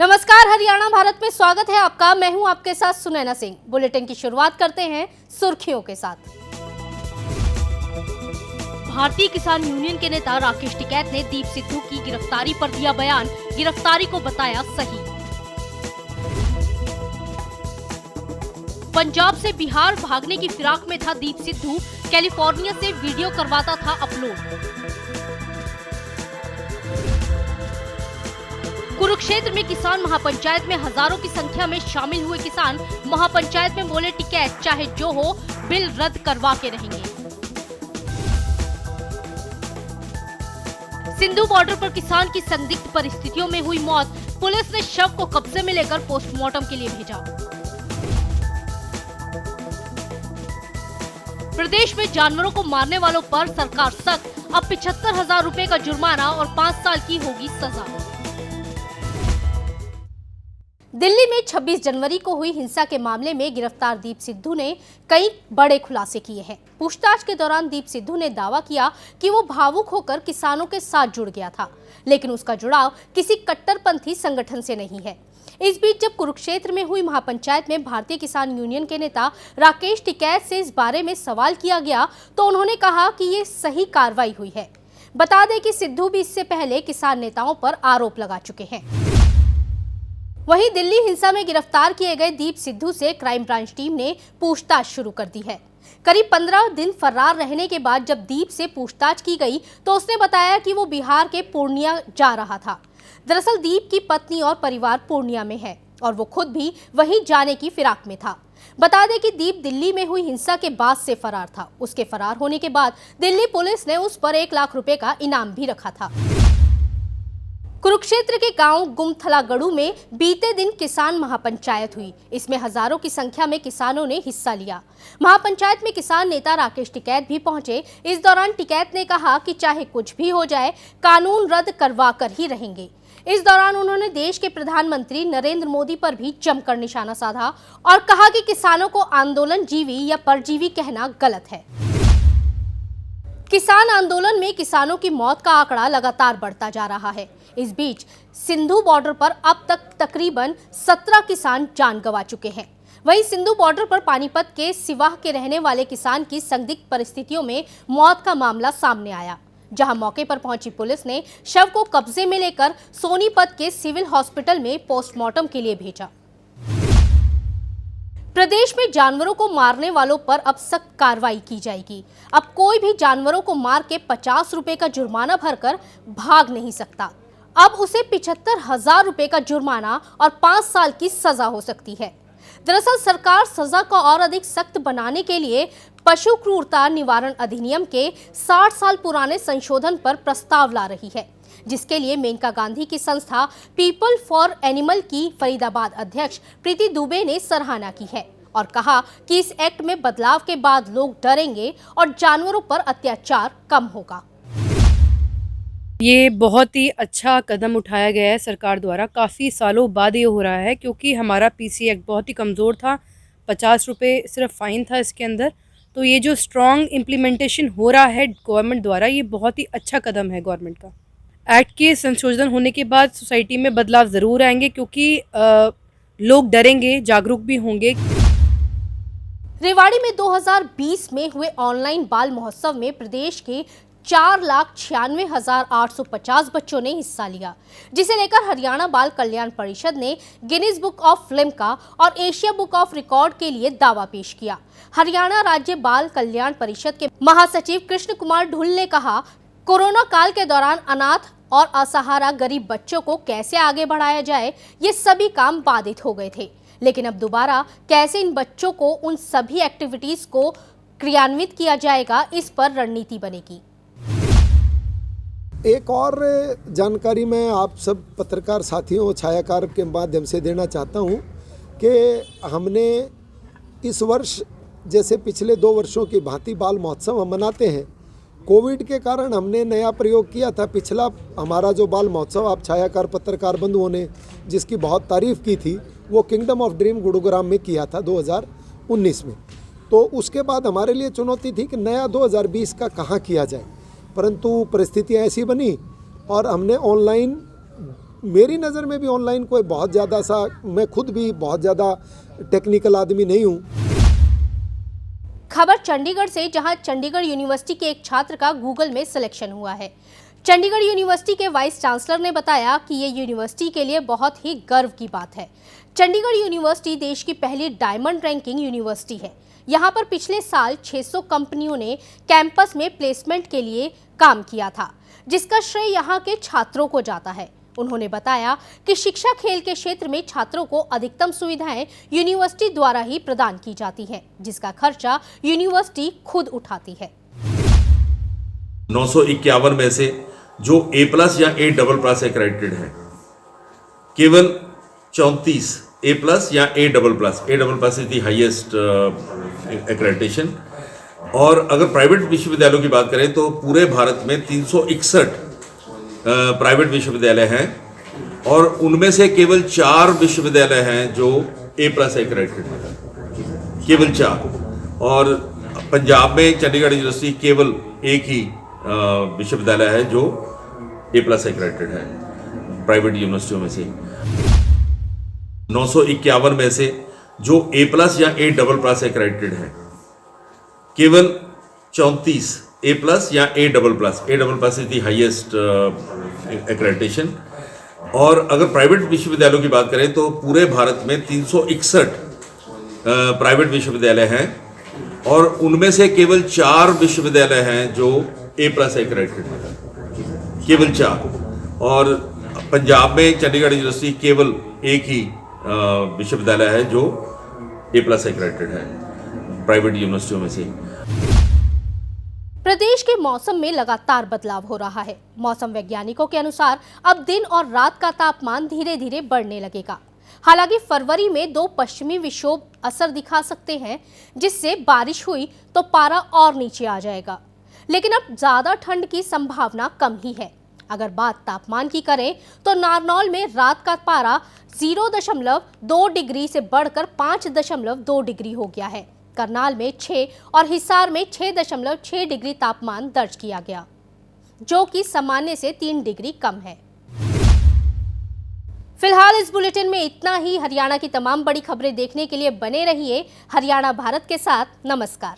नमस्कार, हरियाणा भारत में स्वागत है आपका। मैं हूं आपके साथ सुनैना सिंह। बुलेटिन की शुरुआत करते हैं सुर्खियों के साथ। भारतीय किसान यूनियन के नेता राकेश टिकैत ने दीप सिद्धू की गिरफ्तारी पर दिया बयान, गिरफ्तारी को बताया सही। पंजाब से बिहार भागने की फिराक में था दीप सिद्धू, कैलिफोर्निया से वीडियो करवाता था अपलोड। कुरुक्षेत्र में किसान महापंचायत में हजारों की संख्या में शामिल हुए किसान, महापंचायत में बोले टिकैत, चाहे जो हो बिल रद्द करवा के रहेंगे। सिंधु बॉर्डर पर किसान की संदिग्ध परिस्थितियों में हुई मौत, पुलिस ने शव को कब्जे में लेकर पोस्टमार्टम के लिए भेजा। प्रदेश में जानवरों को मारने वालों पर सरकार सख्त, अब 75,000 रुपए का जुर्माना और 5 साल की होगी सजा। दिल्ली में 26 जनवरी को हुई हिंसा के मामले में गिरफ्तार दीप सिद्धू ने कई बड़े खुलासे किए हैं। पूछताछ के दौरान दीप सिद्धू ने दावा किया कि वो भावुक होकर किसानों के साथ जुड़ गया था, लेकिन उसका जुड़ाव किसी कट्टरपंथी संगठन से नहीं है। इस बीच जब कुरुक्षेत्र में हुई महापंचायत में भारतीय किसान यूनियन के नेता राकेश टिकैत से इस बारे में सवाल किया गया तो उन्होंने कहा कि ये सही कार्रवाई हुई है। बता दें कि सिद्धू भी इससे पहले किसान नेताओं पर आरोप लगा चुके हैं। वहीं दिल्ली हिंसा में गिरफ्तार किए गए दीप सिद्धू से क्राइम ब्रांच टीम ने पूछताछ शुरू कर दी है। करीब 15 दिन फरार रहने के बाद जब दीप से पूछताछ की गई तो उसने बताया कि वो बिहार के पूर्णिया जा रहा था। दरअसल दीप की पत्नी और परिवार पूर्णिया में है और वो खुद भी वहीं जाने की फिराक में था। बता दें कि दीप दिल्ली में हुई हिंसा के बाद से फरार था। उसके फरार होने के बाद दिल्ली पुलिस ने उस पर 1 लाख रुपए का इनाम भी रखा था। कुरुक्षेत्र के गांव गुमथलागढ़ू में बीते दिन किसान महापंचायत हुई। इसमें हजारों की संख्या में किसानों ने हिस्सा लिया। महापंचायत में किसान नेता राकेश टिकैत भी पहुंचे। इस दौरान टिकैत ने कहा कि चाहे कुछ भी हो जाए, कानून रद्द करवा कर ही रहेंगे। इस दौरान उन्होंने देश के प्रधानमंत्री नरेंद्र मोदी पर भी जमकर निशाना साधा और कहा कि किसानों को आंदोलन जीवी या परजीवी कहना गलत है। किसान आंदोलन में किसानों की मौत का आंकड़ा लगातार बढ़ता जा रहा है। इस बीच सिंधु बॉर्डर पर अब तक तकरीबन 17 किसान जान गंवा चुके हैं। वहीं सिंधु बॉर्डर पर पानीपत के सिवाह के रहने वाले किसान की संदिग्ध परिस्थितियों में मौत का मामला सामने आया, जहां मौके पर पहुंची पुलिस ने शव को कब्जे में लेकर सोनीपत के सिविल हॉस्पिटल में पोस्टमार्टम के लिए भेजा। प्रदेश में जानवरों को मारने वालों पर अब सख्त कार्रवाई की जाएगी। अब कोई भी जानवरों को मार के 50 रुपए का जुर्माना भरकर भाग नहीं सकता। अब उसे 75,000 रुपए का जुर्माना और 5 साल की सजा हो सकती है। दरअसल सरकार सजा को और अधिक सख्त बनाने के लिए पशु क्रूरता निवारण अधिनियम के 60 साल पुराने संशोधन पर प्रस्ताव ला रही है, जिसके लिए मेनका गांधी की संस्था पीपल फॉर एनिमल की फरीदाबाद अध्यक्ष प्रीति दुबे ने सराहना की है और कहा कि इस एक्ट में बदलाव के बाद लोग डरेंगे और जानवरों पर अत्याचार कम होगा। ये बहुत ही अच्छा कदम उठाया गया है सरकार द्वारा। काफ़ी सालों बाद ये हो रहा है क्योंकि हमारा पीसी एक्ट बहुत ही कमज़ोर था। 50 रुपये सिर्फ फ़ाइन था इसके अंदर। तो ये जो स्ट्रॉन्ग इम्प्लीमेंटेशन हो रहा है गवर्नमेंट द्वारा, ये बहुत ही अच्छा कदम है गवर्नमेंट का। एक्ट के संशोधन होने के बाद सोसाइटी में बदलाव ज़रूर आएंगे क्योंकि लोग डरेंगे, जागरूक भी होंगे। रेवाड़ी में 2020 में हुए ऑनलाइन बाल महोत्सव में प्रदेश के 4,96,850 बच्चों ने हिस्सा लिया, जिसे लेकर हरियाणा बाल कल्याण परिषद ने गिनीज बुक ऑफ लिम्का और एशिया बुक ऑफ रिकॉर्ड के लिए दावा पेश किया। हरियाणा राज्य बाल कल्याण परिषद के महासचिव कृष्ण कुमार ढुल ने कहा, कोरोना काल के दौरान अनाथ और असहारा गरीब बच्चों को कैसे आगे बढ़ाया जाए, ये सभी काम बाधित हो गए थे, लेकिन अब दोबारा कैसे इन बच्चों को उन सभी एक्टिविटीज को क्रियान्वित किया जाएगा, इस पर रणनीति बनेगी। एक और जानकारी मैं आप सब पत्रकार साथियों और छायाकार के माध्यम से देना चाहता हूं कि हमने इस वर्ष जैसे पिछले 2 वर्षों की भांति बाल महोत्सव हम मनाते हैं। कोविड के कारण हमने नया प्रयोग किया था। पिछला हमारा जो बाल महोत्सव आप छायाकार पत्रकार बंधुओं ने जिसकी बहुत तारीफ़ की थी, वो किंगडम ऑफ ड्रीम गुरुग्राम में किया था 2019 में। तो उसके बाद हमारे लिए चुनौती थी कि नया 2020 का कहाँ किया जाए, परंतु परिस्थितियाँ ऐसी बनी और हमने ऑनलाइन मेरी नज़र में भी ऑनलाइन कोई बहुत ज़्यादा सा, मैं खुद भी बहुत ज़्यादा टेक्निकल आदमी नहीं हूँ। खबर चंडीगढ़ से, जहां चंडीगढ़ यूनिवर्सिटी के एक छात्र का गूगल में सिलेक्शन हुआ है। चंडीगढ़ यूनिवर्सिटी के वाइस चांसलर ने बताया कि ये यूनिवर्सिटी के लिए बहुत ही गर्व की बात है। चंडीगढ़ यूनिवर्सिटी देश की पहली डायमंड रैंकिंग यूनिवर्सिटी है। यहाँ पर पिछले साल 600 कंपनियों ने कैंपस में प्लेसमेंट के लिए काम किया था, जिसका श्रेय यहाँ के छात्रों को जाता है। उन्होंने बताया कि शिक्षा खेल के क्षेत्र में छात्रों को अधिकतम सुविधाएं यूनिवर्सिटी द्वारा ही प्रदान की जाती हैं, जिसका खर्चा यूनिवर्सिटी खुद उठाती है। 951 में से जो A+ या A++ एक्रेडिटेड है, केवल 34 A+ या A++ is the highest accreditation. और अगर प्राइवेट विश्वविद्यालयों की बात करें तो पूरे भारत में 361 प्राइवेट विश्वविद्यालय हैं और उनमें से केवल 4 विश्वविद्यालय हैं जो A+ एक्रेडिटेड हैं, केवल 4। और पंजाब में चंडीगढ़ यूनिवर्सिटी केवल एक ही विश्वविद्यालय है जो A+ एक्रेडिटेड है प्राइवेट यूनिवर्सिटियों में से। 951 में से जो A+ या A++ एक्रेडिटेड है, केवल 34 A+ या A++ is the highest accreditation. और अगर प्राइवेट विश्वविद्यालयों की बात करें तो पूरे भारत में 361 प्राइवेट विश्वविद्यालय हैं और उनमें से केवल 4 विश्वविद्यालय हैं जो A+ एक्रेडिटेड है, केवल 4। और पंजाब में चंडीगढ़ यूनिवर्सिटी केवल एक ही विश्वविद्यालय है जो A+ एक्रेडिटेड है प्राइवेट यूनिवर्सिटियों में से। प्रदेश के मौसम में लगातार बदलाव हो रहा है। मौसम वैज्ञानिकों के अनुसार अब दिन और रात का तापमान धीरे धीरे बढ़ने लगेगा। हालांकि फरवरी में 2 पश्चिमी विक्षोभ असर दिखा सकते हैं, जिससे बारिश हुई तो पारा और नीचे आ जाएगा, लेकिन अब ज्यादा ठंड की संभावना कम ही है। अगर बात तापमान की करें तो नारनौल में रात का पारा 0.2 डिग्री से बढ़कर 5.2 डिग्री हो गया है। करनाल में 6 और हिसार में 6.6 डिग्री तापमान दर्ज किया गया, जो कि सामान्य से 3 डिग्री कम है। फिलहाल इस बुलेटिन में इतना ही। हरियाणा की तमाम बड़ी खबरें देखने के लिए बने रहिए हरियाणा भारत के साथ। नमस्कार।